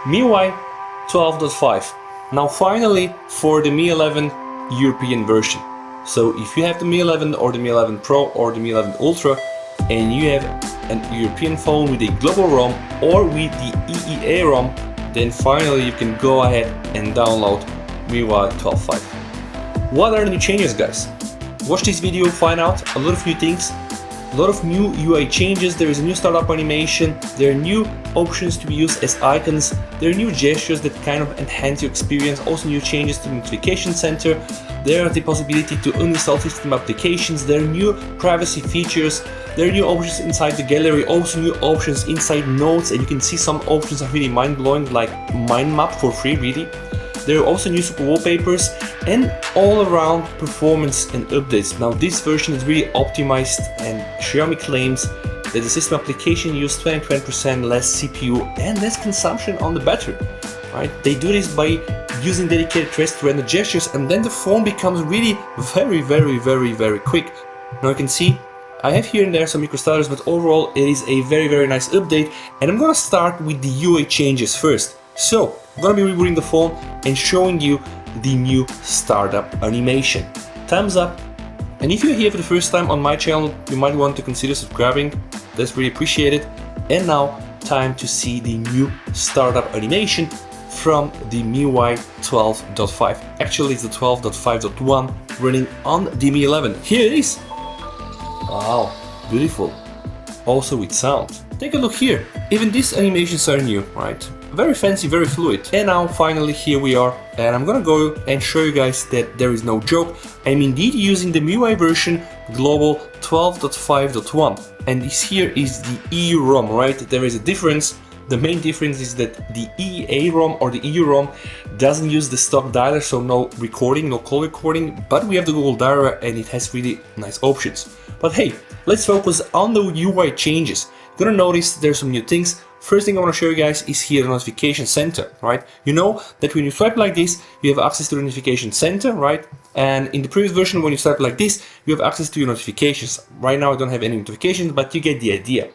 MIUI 12.5. Now finally for the Mi 11 European version. So if you have the Mi 11 or the Mi 11 Pro or the Mi 11 Ultra and you have an European phone with a global ROM or with the EEA ROM, then finally you can go ahead and download MIUI 12.5. What are the new changes, guys? Watch this video, find out a lot of new things, a lot of new UI changes. There is a new startup animation, there are new options to be used as icons, there are new gestures that kind of enhance your experience, also new changes to the notification center, there are the possibility to uninstall system applications, there are new privacy features, there are new options inside the gallery, also new options inside notes, and you can see some options are really mind-blowing, like mind map for free really. There are also new super wallpapers and all-around performance and updates. Now this version is really optimized, and Xiaomi claims that the system application uses 20% less CPU and less consumption on the battery. Right? They do this by using dedicated trace to render gestures, and then the phone becomes really very quick. Now you can see I have here and there some micro stutters, but overall it is a very nice update, and I'm gonna start with the UI changes first. So I'm gonna be rebooting the phone and showing you the new startup animation. Thumbs up, and if you're here for the first time on my channel, you might want to consider subscribing. That's really appreciated. And now time to see the new startup animation from the MIUI 12.5. Actually it's the 12.5.1 running on the Mi 11. Here it is. Wow, beautiful. Also with sound. Take a look here. Even these animations are new, right? Very fancy, very fluid. And now finally here we are, and I'm gonna go and show you guys that there is no joke. I'm indeed using the MIUI version global 12.5.1, and this here is the EU ROM, right? There is a difference. The main difference is that the EEA ROM or the EU ROM doesn't use the stock dialer, so no recording, no call recording, but we have the Google dialer and it has really nice options. But hey, let's focus on the UI changes. You're gonna notice there's some new things. First thing I want to show you guys is here the notification center, right? You know that when you swipe like this, you have access to the notification center, right? And in the previous version, when you swipe like this, you have access to your notifications. Right now I don't have any notifications, but you get the idea.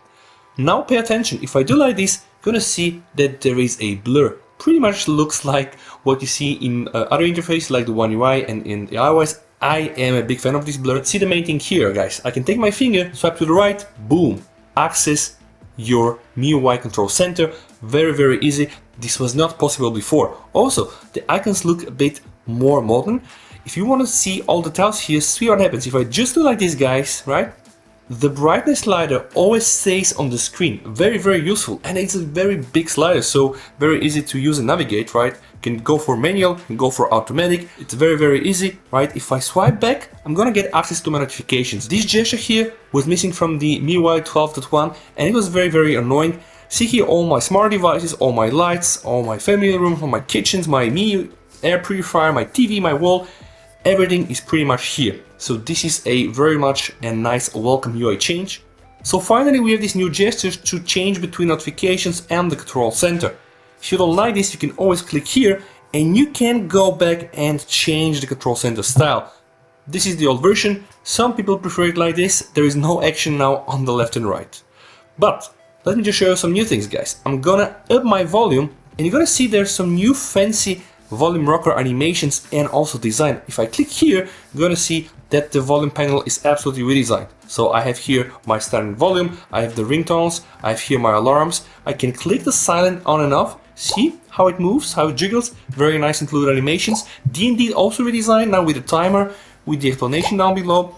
Now pay attention. If I do like this, you're gonna see that there is a blur. Pretty much looks like what you see in other interfaces like the One UI and in the iOS. I am a big fan of this blur. See the main thing here, guys. I can take my finger, swipe to the right, boom, access your MIUI control center. Very easy. This was not possible before. Also, the icons look a bit more modern. If you want to see all the details here, see what happens. If I just do like this, guys, right? The brightness slider always stays on the screen. Very useful, and it's a very big slider, so very easy to use and navigate, right? You can go for manual, you can go for automatic. It's very easy, right? If I swipe back, I'm gonna get access to my notifications. This gesture here was missing from the MIUI 12.1, and it was very annoying. See here all my smart devices, all my lights, all my family rooms, all my kitchens, my Mi air purifier, my TV, my wall. Everything is pretty much here. So this is a very much a nice welcome UI change. So finally we have these new gestures to change between notifications and the control center. If you don't like this, you can always click here and you can go back and change the control center style. This is the old version. Some people prefer it like this. There is no action now on the left and right. But let me just show you some new things, guys. I'm gonna up my volume and you're gonna see there's some new fancy volume rocker animations and also design. If I click here, you're gonna see that the volume panel is absolutely redesigned. So I have here my standard volume, I have the ringtones, I have here my alarms. I can click the silent on and off. See how it moves, how it jiggles. Very nice and fluid animations. D&D also redesigned now with a timer, with the explanation down below.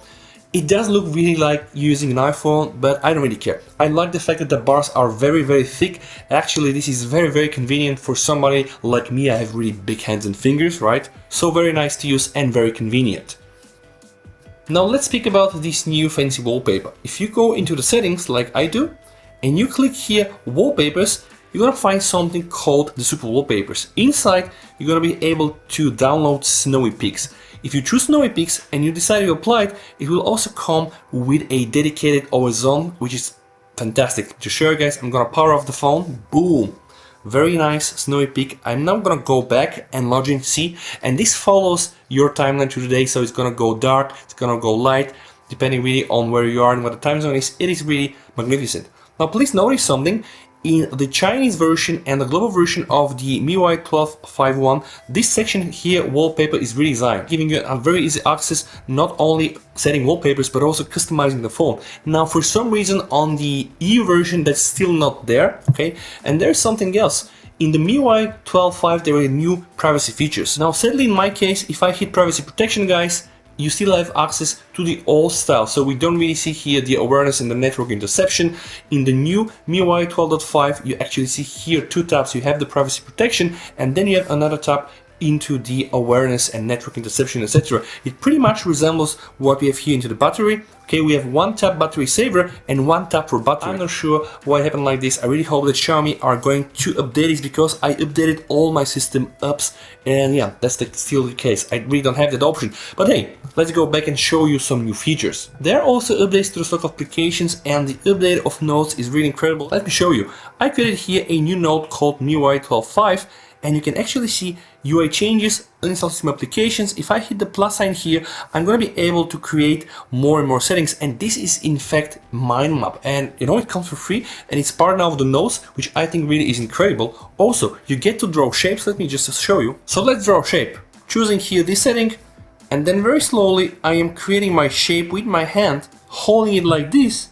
It does look really like using an iPhone, but I don't really care. I like the fact that the bars are very thick. Actually, this is very convenient for somebody like me. I have really big hands and fingers, right? So very nice to use and very convenient. Now let's speak about this new fancy wallpaper. If you go into the settings like I do, and you click here wallpapers, you're gonna find something called the super wallpapers. Inside, you're gonna be able to download snowy peaks. If you choose snowy peaks and you decide to apply it, it will also come with a dedicated always on, which is fantastic. To show you guys, I'm gonna power off the phone, boom. Very nice snowy peak. I'm now gonna go back and log in, see, and this follows your timeline through the day, so it's gonna go dark, it's gonna go light, depending really on where you are and what the time zone is. It is really magnificent. Now please notice something. in the Chinese version and the global version of the MIUI 12.5.1, this section here, wallpaper, is redesigned, giving you a very easy access, not only setting wallpapers, but also customizing the phone. Now, for some reason, on the EU version, that's still not there, okay? And there's something else. In the MIUI 12.5, there are new privacy features. Now, sadly, in my case, if I hit privacy protection, guys, you still have access to the old style. So we don't really see here the awareness and the network interception. In the new MIUI 12.5, you actually see here two tabs. You have the privacy protection, and then you have another tab into the awareness and network interception, etc. It pretty much resembles what we have here into the battery. Okay, we have one tap battery saver and one tap for battery. I'm not sure why it happened like this. I really hope that Xiaomi are going to update this, because I updated all my system apps, and yeah, that's still the case. I really don't have that option. But hey, let's go back and show you some new features. There are also updates to the stock applications, and the update of notes is really incredible. Let me show you. I created here a new note called MIUI 12.5, and you can actually see UI changes, uninstall system applications. If I hit the plus sign here, I'm going to be able to create more and more settings, and this is in fact mind map, and you know, it comes for free, and it's part now of the notes, which I think really is incredible. Also, you get to draw shapes. Let me just show you. So let's draw a shape, choosing here this setting, and then very slowly I am creating my shape with my hand, holding it like this.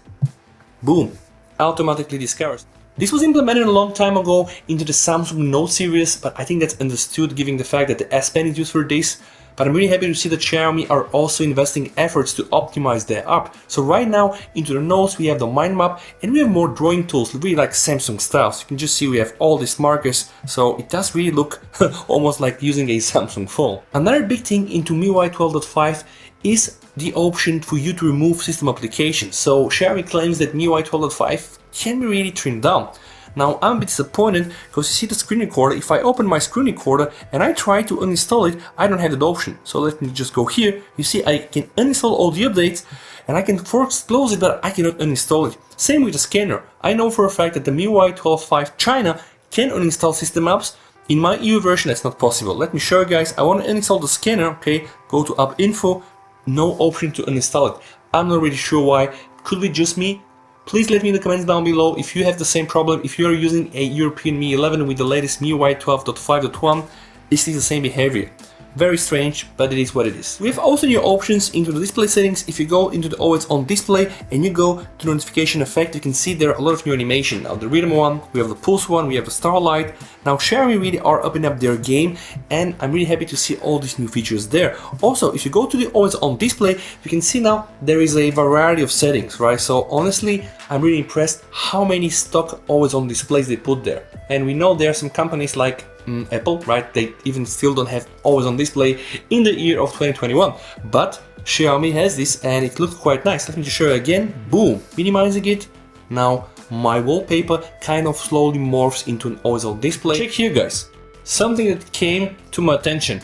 Boom, automatically discovers. This was implemented a long time ago into the Samsung Note series, but I think that's understood given the fact that the S Pen is used for this. But I'm really happy to see that Xiaomi are also investing efforts to optimize their app. So right now into the notes we have the mind map, and we have more drawing tools, really like Samsung style. So you can just see we have all these markers, so it does really look almost like using a Samsung phone. Another big thing into MIUI 12.5 is the option for you to remove system applications. So Xiaomi claims that MIUI 12.5 can be really trimmed down. Now I'm a bit disappointed, because you see the screen recorder, if I open my screen recorder and I try to uninstall it, I don't have that option. So let me just go here. You see I can uninstall all the updates, and I can force close it, but I cannot uninstall it. Same with the scanner. I know for a fact that the MIUI 12.5 China can uninstall system apps. In my EU version that's not possible. Let me show you guys. I want to uninstall the scanner, okay, go to app info, no option to uninstall it. I'm not really sure why. Could be just me. Please let me in the comments down below if you have the same problem, if you are using a European Mi 11 with the latest MIUI 12.5.1, this is the same behavior. Very strange, but it is what it is. We have also new options into the display settings. If you go into the always on display and you go to the notification effect, you can see there are a lot of new animation. Now the rhythm one, we have the pulse one, we have the starlight. Now Xiaomi really are upping up their game, and I'm really happy to see all these new features there. Also, if you go to the always on display, you can see now there is a variety of settings, right? So honestly, I'm really impressed how many stock always on displays they put there. And we know there are some companies like Apple, right? They even still don't have always on display in the year of 2021, but Xiaomi has this, and it looks quite nice. Let me just show you again. Boom, minimizing it. Now my wallpaper kind of slowly morphs into an always on display. Check here, guys, something that came to my attention.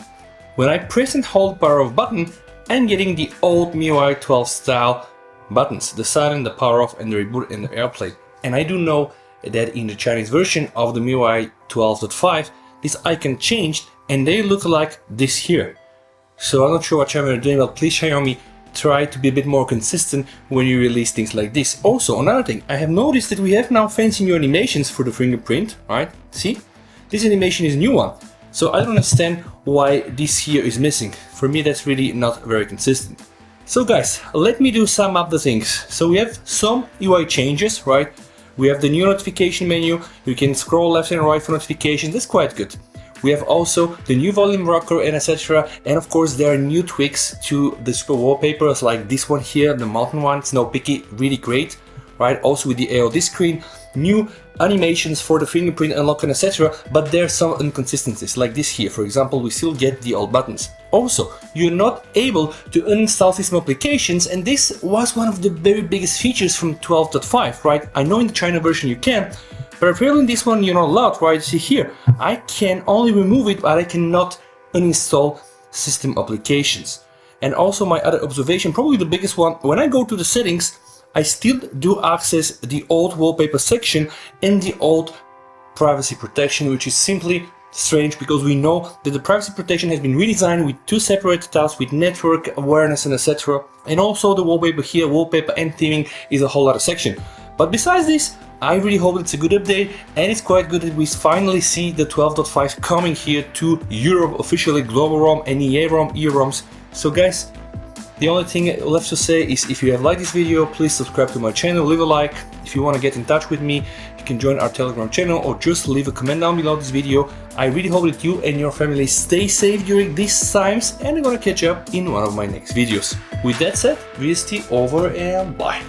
When I press and hold power off button, I'm getting the old MIUI 12 style buttons, the silent, the power off, and the reboot and the airplane. And I do know that in the Chinese version of the MIUI 12.5, this icon changed, and they look like this here. So I'm not sure what Xiaomi are doing, but please Xiaomi, try to be a bit more consistent when you release things like this. Also, another thing, I have noticed that we have now fancy new animations for the fingerprint, right? See? This animation is a new one. So I don't understand why this here is missing. For me, that's really not very consistent. So guys, let me do sum up the things. So we have some UI changes, right? We have the new notification menu. You can scroll left and right for notifications. That's quite good. We have also the new volume rocker and etc. And of course there are new tweaks to the super wallpapers, like this one here, the mountain one. It's no picky, really great, right? Also with the AOD screen, new animations for the fingerprint unlock and etc. But there are some inconsistencies, like this here. For example, we still get the old buttons. Also, you're not able to uninstall system applications, and this was one of the very biggest features from 12.5, right? I know in the China version you can, but apparently in this one you're not allowed, right? See here, I can only remove it, but I cannot uninstall system applications. And also my other observation, probably the biggest one, when I go to the settings, I still do access the old wallpaper section and the old privacy protection, which is simply strange, because we know that the privacy protection has been redesigned with two separate tabs with network awareness and etc. And also the wallpaper here, wallpaper and theming, is a whole other section. But besides this, I really hope it's a good update, and it's quite good that we finally see the 12.5 coming here to Europe officially, global ROM and EA ROM, EROMs. So guys, the only thing left to say is if you have liked this video, please subscribe to my channel, leave a like. If you want to get in touch with me, you can join our Telegram channel or just leave a comment down below this video. I really hope that you and your family stay safe during these times, and I'm gonna catch up in one of my next videos. With that said, VST over and bye.